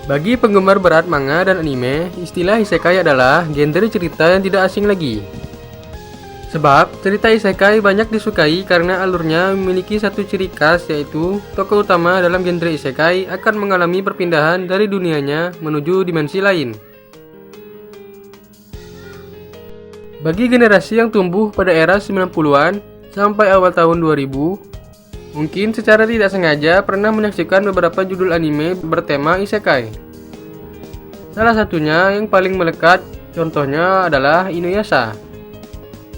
Bagi penggemar berat manga dan anime, istilah isekai adalah genre cerita yang tidak asing lagi. Sebab, cerita isekai banyak disukai karena alurnya memiliki satu ciri khas, yaitu tokoh utama dalam genre isekai akan mengalami perpindahan dari dunianya menuju dimensi lain. Bagi generasi yang tumbuh pada era 90-an sampai awal tahun 2000, mungkin secara tidak sengaja pernah menyaksikan beberapa judul anime bertema isekai. Salah satunya yang paling melekat contohnya adalah Inuyasha.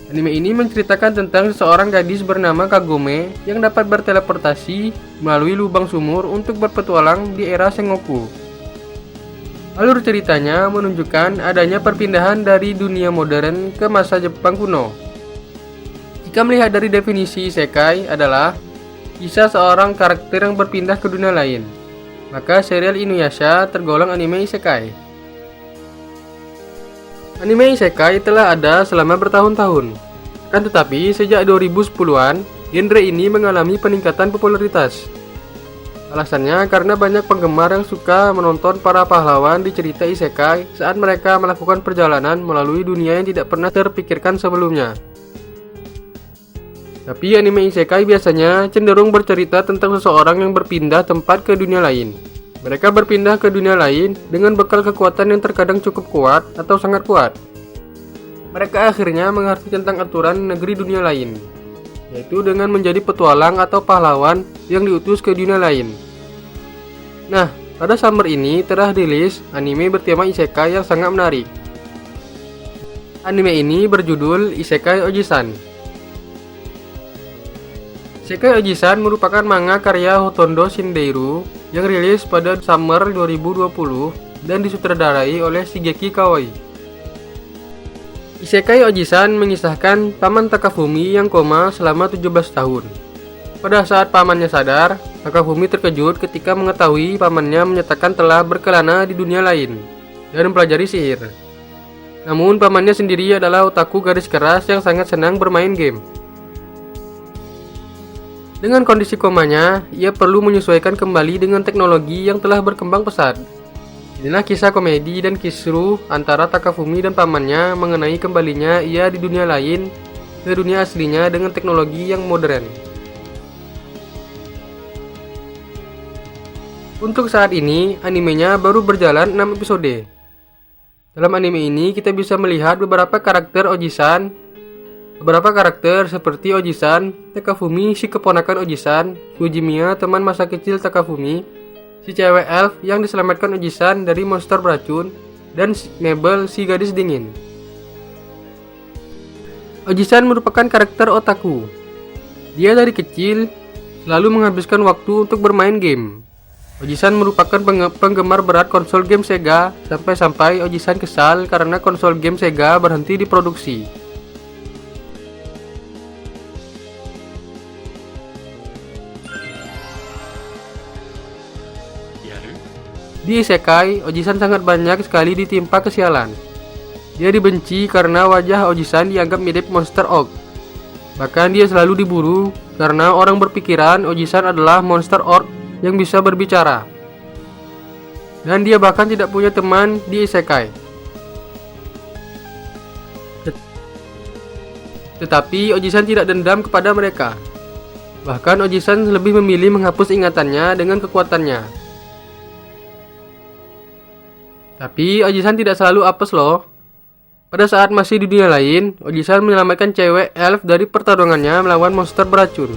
Anime ini menceritakan tentang seseorang gadis bernama Kagome yang dapat berteleportasi melalui lubang sumur untuk berpetualang di era Sengoku. Alur ceritanya menunjukkan adanya perpindahan dari dunia modern ke masa Jepang kuno. Jika melihat dari definisi isekai adalah kisah seorang karakter yang berpindah ke dunia lain, maka serial Inuyasha tergolong anime isekai. Anime isekai telah ada selama bertahun-tahun. Kan tetapi sejak 2010-an, genre ini mengalami peningkatan popularitas. Alasannya karena banyak penggemar yang suka menonton para pahlawan di cerita isekai saat mereka melakukan perjalanan melalui dunia yang tidak pernah terpikirkan sebelumnya. Tapi anime isekai biasanya cenderung bercerita tentang seseorang yang berpindah tempat ke dunia lain. Mereka berpindah ke dunia lain dengan bekal kekuatan yang terkadang cukup kuat atau sangat kuat. Mereka akhirnya mengerti tentang aturan negeri dunia lain, yaitu dengan menjadi petualang atau pahlawan yang diutus ke dunia lain. Nah, pada summer ini telah rilis anime bertema isekai yang sangat menarik. Anime ini berjudul Isekai Oji-san. Isekai Oji-san merupakan manga karya Hotondo Shindeiru yang rilis pada summer 2020 dan disutradarai oleh Shigeki Kawai. Isekai Oji-san mengisahkan paman Takafumi yang koma selama 17 tahun. Pada saat pamannya sadar, Takafumi terkejut ketika mengetahui pamannya menyatakan telah berkelana di dunia lain dan mempelajari sihir. Namun pamannya sendiri adalah otaku garis keras yang sangat senang bermain game. Dengan kondisi komanya, ia perlu menyesuaikan kembali dengan teknologi yang telah berkembang pesat. Inilah kisah komedi dan kisruh antara Takafumi dan pamannya mengenai kembalinya ia di dunia lain ke dunia aslinya dengan teknologi yang modern. Untuk saat ini, animenya baru berjalan 6 episode. Dalam anime ini, kita bisa melihat beberapa karakter Oji-san. Beberapa karakter seperti Oji-san, Takafumi si keponakan Oji-san, Fujimiya teman masa kecil Takafumi, si cewek elf yang diselamatkan Oji-san dari monster beracun, dan Mabel si gadis dingin. Oji-san merupakan karakter otaku. Dia dari kecil selalu menghabiskan waktu untuk bermain game. Oji-san merupakan penggemar berat konsol game Sega sampai-sampai Oji-san kesal karena konsol game Sega berhenti diproduksi. Di isekai, Oji-san sangat banyak sekali ditimpa kesialan. Dia dibenci karena wajah Oji-san dianggap mirip monster orc. Bahkan dia selalu diburu karena orang berpikiran Oji-san adalah monster orc yang bisa berbicara. Dan dia bahkan tidak punya teman di isekai. Tetapi Oji-san tidak dendam kepada mereka. Bahkan Oji-san lebih memilih menghapus ingatannya dengan kekuatannya. Tapi Oji-san tidak selalu apes loh. Pada saat masih di dunia lain, Oji-san menyelamatkan cewek elf dari pertarungannya melawan monster beracun.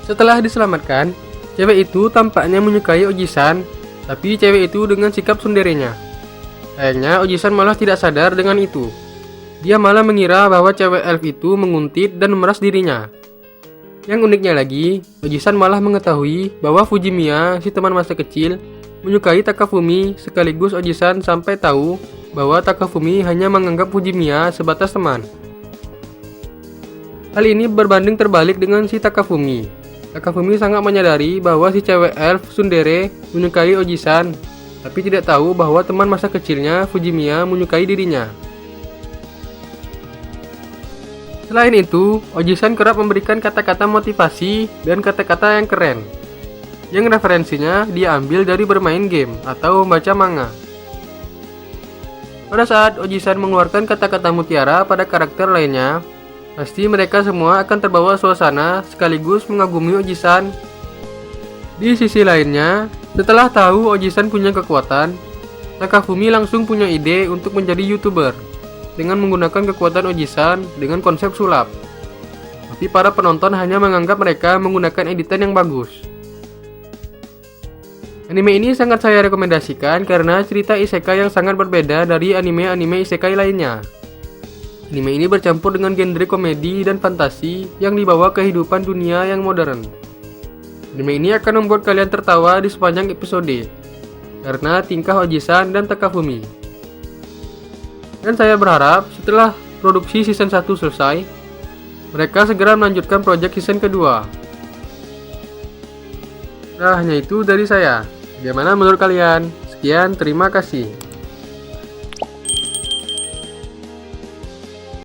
Setelah diselamatkan, cewek itu tampaknya menyukai Oji-san, tapi cewek itu dengan sikap tsunderenya. Sayangnya Oji-san malah tidak sadar dengan itu. Dia malah mengira bahwa cewek elf itu menguntit dan memeras dirinya. Yang uniknya lagi, Oji-san malah mengetahui bahwa Fujimiya, si teman masa kecil, menyukai Takafumi, sekaligus Oji-san sampai tahu bahwa Takafumi hanya menganggap Fujimiya sebatas teman. Hal ini berbanding terbalik dengan si Takafumi. Takafumi sangat menyadari bahwa si cewek elf tsundere menyukai Oji-san, tapi tidak tahu bahwa teman masa kecilnya Fujimiya menyukai dirinya. Selain itu, Oji-san kerap memberikan kata-kata motivasi dan kata-kata yang keren. yang referensinya diambil dari bermain game atau membaca manga. Pada saat Oji-san mengeluarkan kata-kata mutiara pada karakter lainnya, pasti mereka semua akan terbawa suasana sekaligus mengagumi Oji-san. Di sisi lainnya, setelah tahu Oji-san punya kekuatan, Takafumi langsung punya ide untuk menjadi YouTuber dengan menggunakan kekuatan Oji-san dengan konsep sulap. Tapi para penonton hanya menganggap mereka menggunakan editan yang bagus. Anime ini sangat saya rekomendasikan karena cerita isekai yang sangat berbeda dari anime-anime isekai lainnya. Anime ini bercampur dengan genre komedi dan fantasi yang dibawa kehidupan dunia yang modern. Anime ini akan membuat kalian tertawa di sepanjang episode karena tingkah Oji-san dan Takafumi. Dan saya berharap setelah produksi season 1 selesai, mereka segera melanjutkan proyek season kedua. Nah, hanya itu dari saya. Bagaimana menurut kalian? Sekian, terima kasih.